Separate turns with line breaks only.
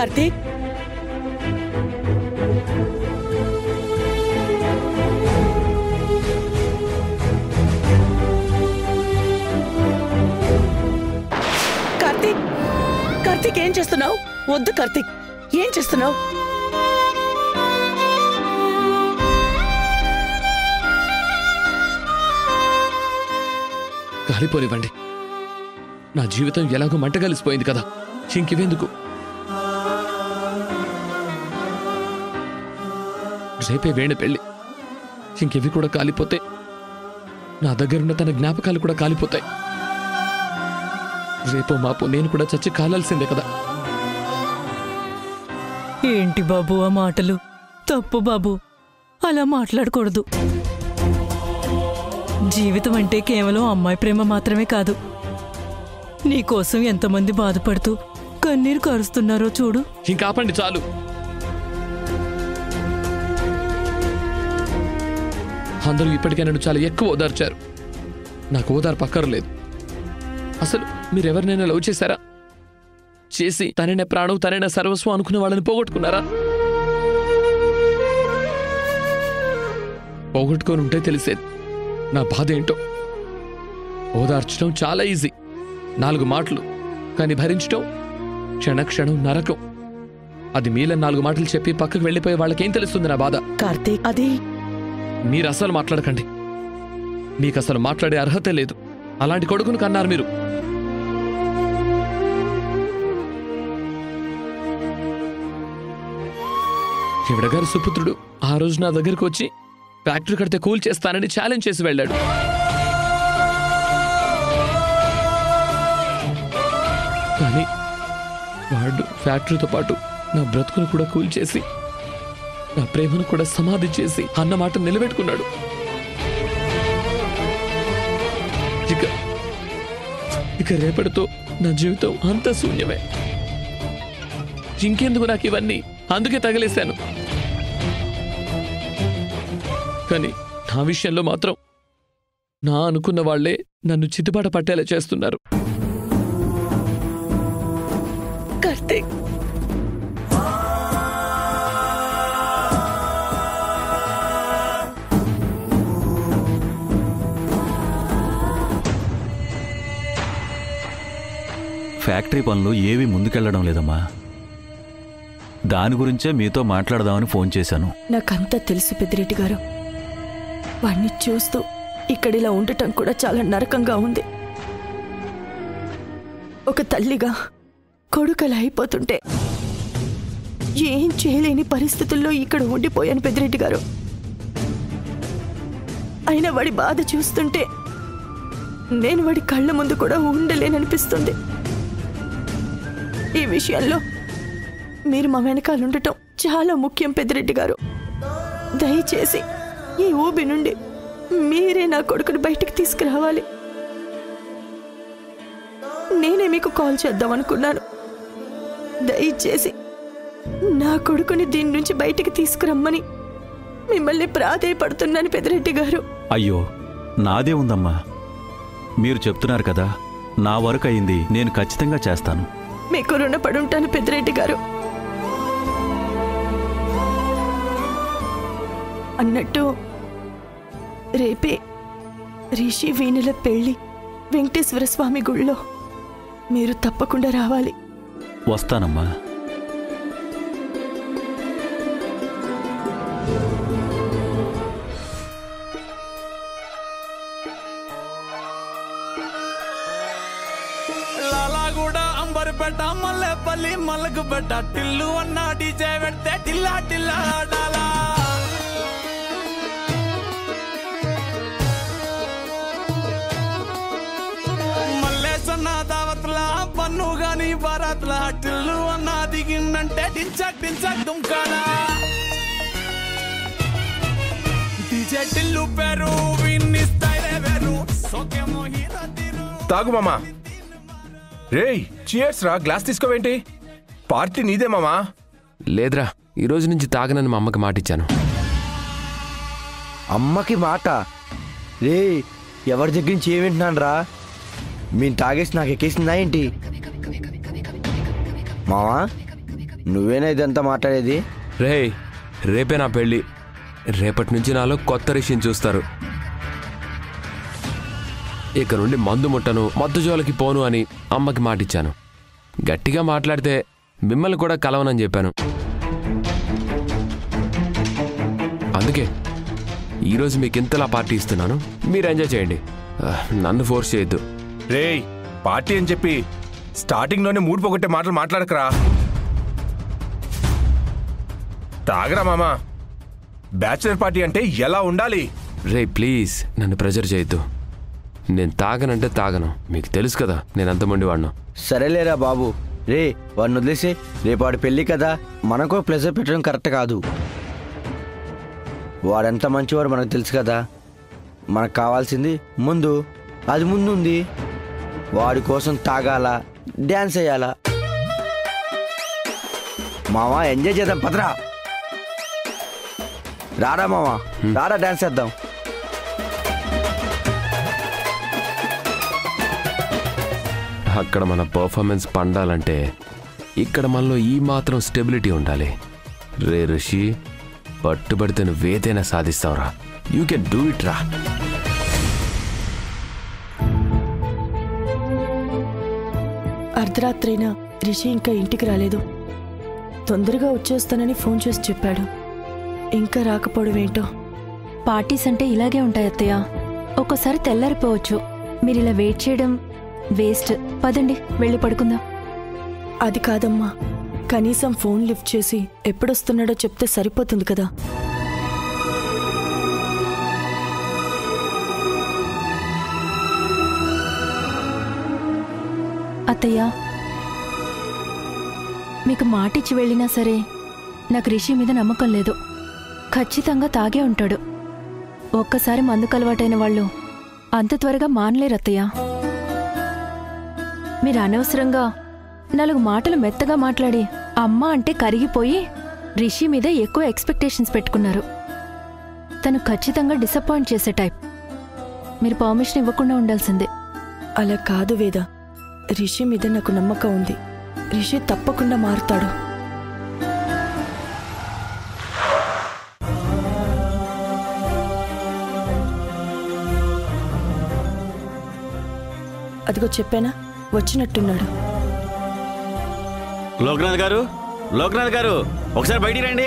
కార్తీక్, కార్తీక్, కార్తీక్ ఏం చేస్తున్నావు? వద్దు కార్తీక్, ఏం చేస్తున్నావు?
కాలిపోనివ్వండి. నా జీవితం ఎలాగో మంటగలిసిపోయింది కదా, ఇంకివెందుకు? రేపే వేణు పెళ్ళి. ఇంకెవి కూడా కాలిపోతే నా దగ్గరున్న తన జ్ఞాపకాలు కూడా కాలిపోతాయి. రేపో మాపో నేను కూడా చచ్చి కాలాల్సిందే కదా.
ఏంటి బాబు ఆ మాటలు? తప్పు బాబు, అలా మాట్లాడకూడదు. జీవితం అంటే కేవలం అమ్మాయి ప్రేమ మాత్రమే కాదు. నీకోసం ఎంతమంది బాధపడుతూ కన్నీరు కారుస్తున్నారో చూడు.
ఇంకా ఆపండి చాలు. అందరూ ఇప్పటికే నన్ను చాలా ఎక్కువ ఓదార్చారు. నాకు ఓదార్పు అక్కర్లేదు. అసలు మీరెవరినైనా లవ్ చేశారా? చేసి తననే ప్రాణం తననే సర్వస్వం అనుకునే వాళ్ళని పోగొట్టుకున్నారా? పోగొట్టుకొని ఉంటే తెలిసేది నా బాధ ఏంటో. ఓదార్చడం చాలా ఈజీ, 4 మాటలు. కానీ భరించడం క్షణక్షణం నరకం. అది మీల 4 మాటలు చెప్పి పక్కకు వెళ్ళిపోయే వాళ్ళకేం తెలుస్తుంది నా బాధ?
కార్తీక్, అది
మీరు అసలు మాట్లాడకండి. మీకు అసలు మాట్లాడే అర్హత లేదు. అలాంటి కొడుకును కన్నారు మీరు. ఈవిడగారి సుపుత్రుడు ఆ రోజు నా దగ్గరకు వచ్చి ఫ్యాక్టరీ కడితే కూల్ చేస్తానని ఛాలెంజ్ చేసి వెళ్ళాడు. కానీ వాడు ఫ్యాక్టరీతో పాటు నా బ్రతుకును కూడా కూల్ చేసి నా ప్రేమను కూడా సమాధి చేసి అన్న మాట నిలబెట్టుకున్నాడు. ఇక రేపటితో నా జీవితం అంత శూన్యమే. ఇంకెందుకు నాకు ఇవన్నీ? అందుకే తగిలేశాను. కానీ నా విషయంలో మాత్రం నా అనుకున్న వాళ్లే నన్ను చితిపాట పట్టేలా చేస్తున్నారు.
కార్తీక్,
ఫ్యాక్టరీ పనులు ఏవి ముందుకెళ్లడం లేదమ్మా. దాని గురించే మీతో మాట్లాడదామని ఫోన్ చేశాను.
నాకంతా తెలుసు పెద్దిరెడ్డి గారు. వాణ్ణి చూస్తూ ఇక్కడిలా ఉండటం కూడా చాలా నరకంగా ఉంది. ఒక తల్లిగా కొడుకలా అయిపోతుంటే ఏం చేయలేని పరిస్థితుల్లో ఇక్కడ ఉండిపోయాను పెద్దిరెడ్డి గారు. అయినా వాడి బాధ చూస్తుంటే నేను వాడి కళ్ళ ముందు కూడా ఉండలేననిపిస్తుంది. ఈ విషయంలో మీరు మా వెనకాల ఉండటం చాలా ముఖ్యం పెద్దిరెడ్డి గారు. దయచేసి ఈ ఊబి నుండి మీరే నా కొడుకుని బయటికి తీసుకురావాలి. నేనే మీకు కాల్ చేద్దాం అనుకున్నాను. దయచేసి నా కొడుకుని దీని నుంచి బయటికి తీసుకురమ్మని మిమ్మల్ని ప్రాధేయపడుతున్నాను పెద్దిరెడ్డి గారు.
అయ్యో, నాదే ఉందమ్మా. మీరు చెప్తున్నారు కదా, నా వరకు అయింది నేను ఖచ్చితంగా చేస్తాను.
మీకు రుణపడుంటాను పెద్దిరెడ్డి గారు. అన్నట్టు రేపే రిషి వీణుల పెళ్లి వెంకటేశ్వర స్వామి గుళ్ళో మీరు తప్పకుండా రావాలి.
వస్తానమ్మా.
లాలాగూడ అంబర్పేట మల్లెపల్లి మల్లకుపేట టిల్లు అన్న డీజే పెడితే టిల్లా టిల్లా ఆడాలా. మల్లేసన్న దావత్లా పన్ను గాని బారాత్లా టిల్లు అన్న దిగిందంటే టించక్ టించక్ దుంకాలా. డీజే టిల్లు పేరు విన్ని స్టైలే వేరు. సోకేమో హీరో తీరు.
తాగు మామా. రేయ్, చియర్స్ రా. గ్లాస్ తీసుకోవేంటి? పార్టీ నీదే మామా.
లేదురా, ఈరోజు నుంచి తాగనని మా అమ్మకి మాట ఇచ్చాను.
అమ్మకి మాట? రే, ఎవరి దగ్గర నుంచి ఏమింటున్నాను రా? మీరు తాగేసి నాకు ఎక్కేసిందా ఏంటి? మావా, నువ్వేనా ఇదంతా మాట్లాడేది?
రేయ్, రేపే నా పెళ్ళి. రేపటి నుంచి నాలో కొత్త రిషిని చూస్తారు. ఇక నుండి మందు ముట్టను, మత్తు జోలికి పోను అని అమ్మకి మాటిచ్చాను. గట్టిగా మాట్లాడితే మిమ్మల్ని కూడా కలవనని చెప్పాను. అందుకే ఈరోజు మీకు ఇంతలా పార్టీ ఇస్తున్నాను. మీరు ఎంజాయ్ చేయండి, నన్ను ఫోర్స్ చేయొద్దు.
రేయ్, పార్టీ అని చెప్పి స్టార్టింగ్లోనే మూడు పోగొట్టే మాటలు మాట్లాడకరా. తాగరా మామా. బ్యాచులర్ పార్టీ అంటే ఎలా ఉండాలి?
రే ప్లీజ్ నన్ను ప్రెజర్ చేయొద్దు. నేను తాగనంటే తాగను, మీకు తెలుసు కదా నేను అంత మండి వాడినా.
సరేలేరా బాబు. రే వాడిని వదిలేసి, రేపు వాడి పెళ్ళి కదా, మనకో ప్లెజర్ పెట్టడం కరెక్ట్ కాదు. వాడెంత మంచివాడు మనకు తెలుసు కదా. మనకు కావాల్సింది ముందు, అది ముందు ఉంది. వాడి కోసం తాగాల, డ్యాన్స్ వేయాలా. మావా ఎంజాయ్ చేద్దాం, పదరా. రారా మావా, రారా డ్యాన్స్ చేద్దాం.
అక్కడ మన పర్ఫార్మెన్స్ పండాలంటే ఇక్కడ మనలో ఈ మాత్రం స్టెబిలిటీ ఉండాలి. రే రిషి, పట్టుబడితే నువ్వేదైనా సాధిస్తావురా. యూ కెన్ డూ ఇట్ రా.
అర్ధరాత్రైనా రిషి ఇంకా ఇంటికి రాలేదు. తొందరగా వచ్చేస్తానని ఫోన్ చేసి చెప్పాడు. ఇంకా రాకపోవడం ఏంటో.
పార్టీస్ అంటే ఇలాగే ఉంటాయి అత్తయ్య. ఒక్కోసారి తెల్లారిపోవచ్చు. మీరు ఇలా వెయిట్ చేయడం వేస్ట్. పదండి వెళ్ళి పడుకుందాం.
అది కాదమ్మా, కనీసం ఫోన్ లిఫ్ట్ చేసి ఎప్పుడొస్తున్నాడో చెప్తే సరిపోతుంది కదా.
అత్తయ్య, మీకు మాటిచ్చి వెళ్ళినా సరే నాకు రిషి మీద నమ్మకం లేదు. ఖచ్చితంగా తాగే ఉంటాడు. ఒక్కసారి మందుకు అలవాటైన వాళ్ళు అంత త్వరగా మానలేరు అత్తయ్య. మీరు అనవసరంగా 4 మాటలు మెత్తగా మాట్లాడి అమ్మ అంటే కరిగిపోయి రిషి మీద ఎక్కువ ఎక్స్పెక్టేషన్స్ పెట్టుకున్నారు. తను ఖచ్చితంగా డిసప్పాయింట్ చేసే టైప్. మీరు పర్మిషన్ ఇవ్వకుండా ఉండాల్సిందే.
అలా కాదు వేద, రిషి మీద నాకు నమ్మకం ఉంది. రిషి తప్పకుండా మారుతాడు. అదిగో చెప్పానా, వచ్చినట్టున్నాడు.
లోక్నాథ్ గారు, లోక్నాథ్ గారు, ఒకసారి బయటికి రండి.